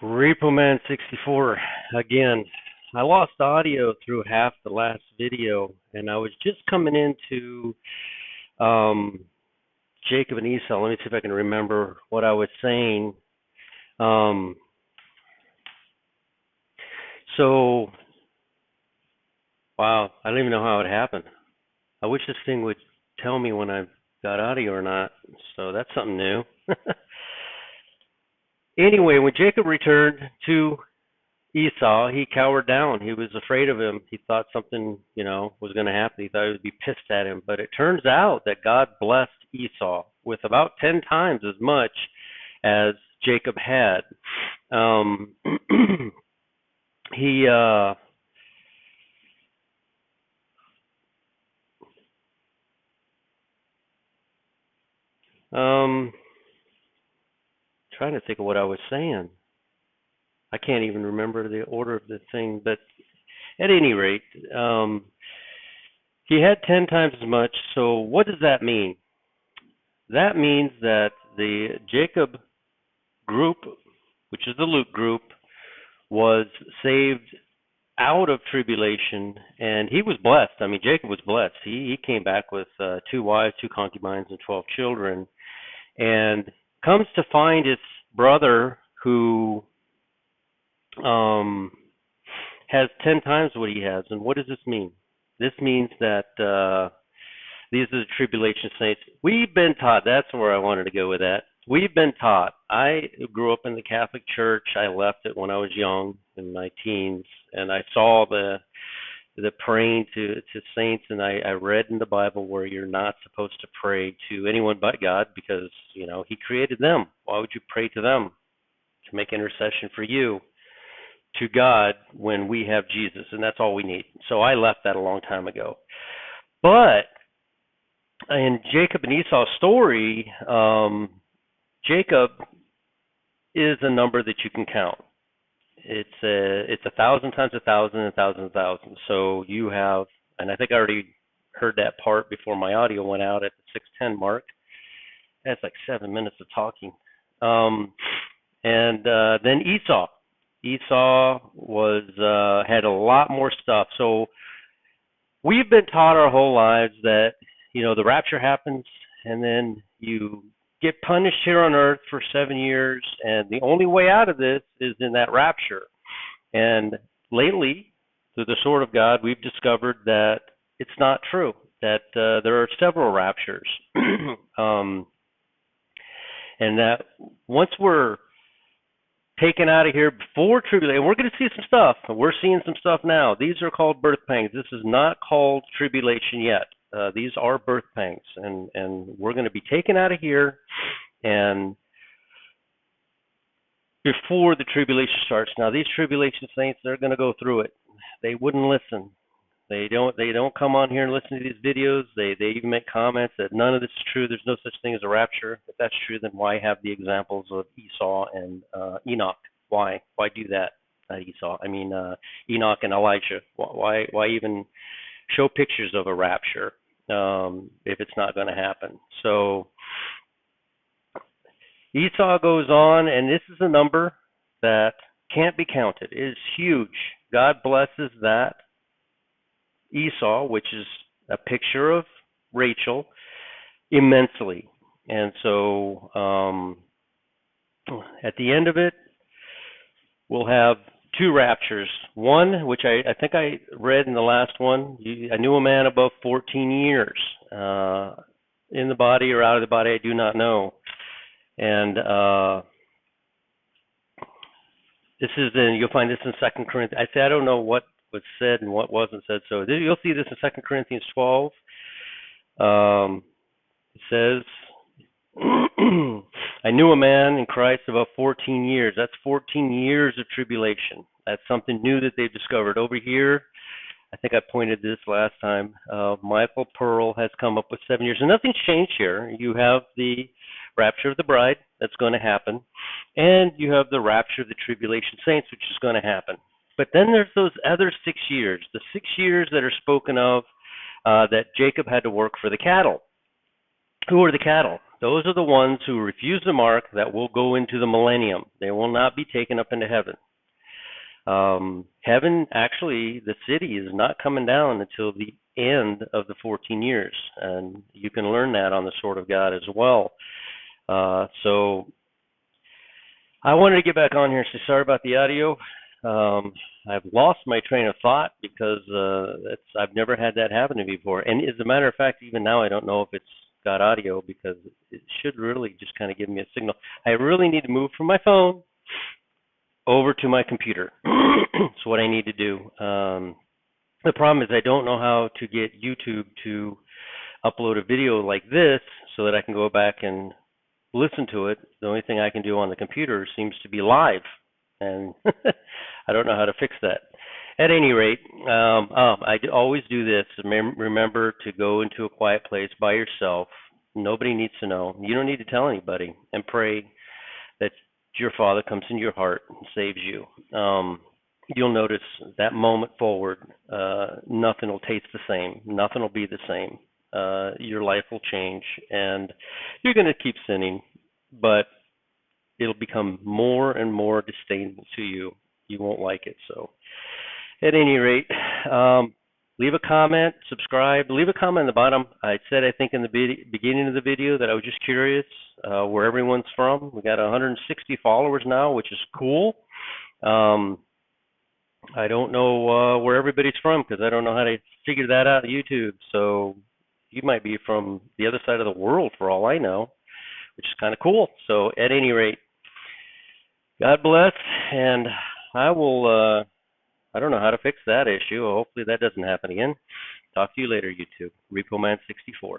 Repo Man 64 again. I lost audio through half the last video, and I was just coming into um, Jacob and Esau. Let me see if I can remember what I was saying. Um, so, wow, I don't even know how it happened. I wish this thing would tell me when I got audio or not. So that's something new. Anyway, when Jacob returned to Esau, he cowered down. He was afraid of him. He thought something, was going to happen. He thought he would be pissed at him. But it turns out that God blessed Esau with about 10 times as much as Jacob had. Um, he, trying to think of what I was saying. I can't even remember the order of the thing, but at any rate, he had 10 times as much. So what does that mean? That means that the Jacob group, which is the Luke group, was saved out of tribulation, and he was blessed. I mean, Jacob was blessed. He came back with 2 wives, 2 concubines, and 12 children, and comes to find his brother who has 10 times what he has. And what does this mean? This means that these are the tribulation saints. We've been taught, that's where I wanted to go with that. We've been taught. I grew up in the Catholic Church. I left it when I was young, in my teens, and I saw the praying to saints, and I read in the Bible where you're not supposed to pray to anyone but God because, He created them. Why would you pray to them? To make intercession for you to God when we have Jesus, and that's all we need. So I left that a long time ago. But in Jacob and Esau's story, Jacob is a number that you can count. It's 1,000 times 1,000, 1,000, 1,000. So you have, and I think I already heard that part before my audio went out at the 6:10 mark. That's like 7 minutes of talking. And then Esau. Esau had a lot more stuff. So we've been taught our whole lives that the rapture happens, and then you get punished here on earth for 7 years, and the only way out of this is in that rapture. And lately, through the sword of God, we've discovered that it's not true, that there are several raptures. And that once we're taken out of here before tribulation, we're going to see some stuff. We're seeing some stuff now. These are called birth pangs. This is not called tribulation yet. These are birth pangs, and we're going to be taken out of here, and before the tribulation starts. Now, these tribulation saints, they're going to go through it. They wouldn't listen. They don't come on here and listen to these videos. They even make comments that none of this is true. There's no such thing as a rapture. If that's true, then why have the examples of Esau and Enoch? Why do that? Esau. I mean Enoch and Elijah. Why even show pictures of a rapture if it's not going to happen? So Esau goes on, and this is a number that can't be counted. It is huge. God blesses that Esau, which is a picture of Rachel, immensely. And so at the end of it, we'll have 2 raptures. One, which I think I read in the last one, I knew a man above 14 years in the body or out of the body, I do not know. And this is you'll find this in 2 Corinthians. I don't know what was said and what wasn't said. So you'll see this in 2 Corinthians 12. It says, I knew a man in Christ about 14 years. That's 14 years of tribulation. That's something new that they've discovered. Over here, I think I pointed this last time, Michael Pearl has come up with 7 years. And nothing's changed here. You have the rapture of the bride that's going to happen, and you have the rapture of the tribulation saints, which is going to happen. But then there's those other 6 years, the 6 years that are spoken of that Jacob had to work for the cattle. Who are the cattle? Those are the ones who refuse the mark that will go into the millennium. They will not be taken up into heaven. Heaven, actually, the city is not coming down until the end of the 14 years, and you can learn that on the Sword of God as well. So I wanted to get back on here, so sorry about the audio. I've lost my train of thought because I've never had that happen to me before. And as a matter of fact, even now I don't know if it's got audio because it should really just kind of give me a signal. I really need to move from my phone over to my computer. That's what I need to do. The problem is I don't know how to get YouTube to upload a video like this so that I can go back and listen to it. The only thing I can do on the computer seems to be live, and I don't know how to fix that. At any rate, I always do this. Remember to go into a quiet place by yourself. Nobody needs to know. You don't need to tell anybody, and pray that your Father comes into your heart and saves you. You'll notice that moment forward, nothing will taste the same. Nothing will be the same. Your life will change, and you're going to keep sinning, but it'll become more and more disdainful to you. You won't like it. So, at any rate, leave a comment, subscribe, leave a comment in the bottom. I said, I think in the beginning of the video that I was just curious where everyone's from. We got 160 followers now, which is cool. I don't know where everybody's from because I don't know how to figure that out on YouTube. So you might be from the other side of the world for all I know, which is kind of cool. So at any rate, God bless, and I will, I don't know how to fix that issue. Hopefully that doesn't happen again. Talk to you later, YouTube. RepoMan64.